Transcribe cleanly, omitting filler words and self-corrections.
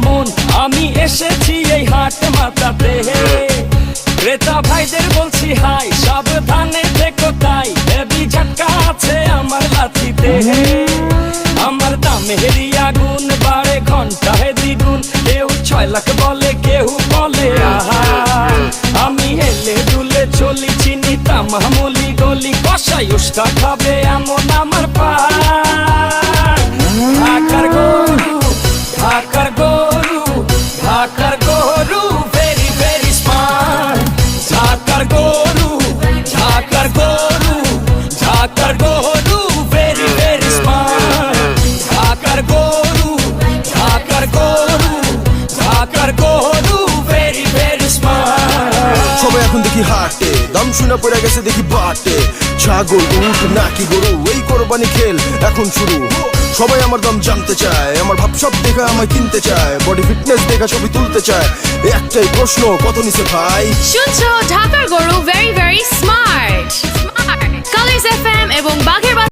মন, আমি এসেছি এই হাট মাতাতে। ক্রেতা ভাইদের বলছি হাই, সাবধানে থেকো তাই, হেভি ঝটকা আছে আমার লাঠিতে। আমার দামেরই আগুন বাড়ে ঘন্টায় দ্বিগুণ, কেউ 6 লাখ বলে, কেউ বলে আহা। আমি হেলে দুলে চলি, চিনি তামামুলি গলি, কষাই উষ্টা খাবে এমন আমার পা। ঢাকার গরু, ঢাকার গরু, ঢাকার গরু, ভেরি ভেরি স্মার্ট। ঢাকার গরু, ঢাকার গরু, ঢাকার গরু, ভেরি ভেরি স্মার্ট। ঢাকার গরু, ঢাকার গরু, ঢাকার গরু, ভেরি ভেরি স্মার্ট। সবাই এখন দেখি হাটে, দাম শুনে পড়ে গেছে দেখি বাটে। ছাগল, উট নাকি গরু, এই কোরবানি খেল এখন শুরু। সবাই আমার দাম জানতে চায়, আমার ভাব সব দেখা আমায় কিনতে চায়, বডি ফিটনেস দেখা ছবি তুলতে চায়। একটাই প্রশ্ন, কত নিছে ভাই? শুনছো ঢাকার গরু very very smart. Colours FM এবং বাঘের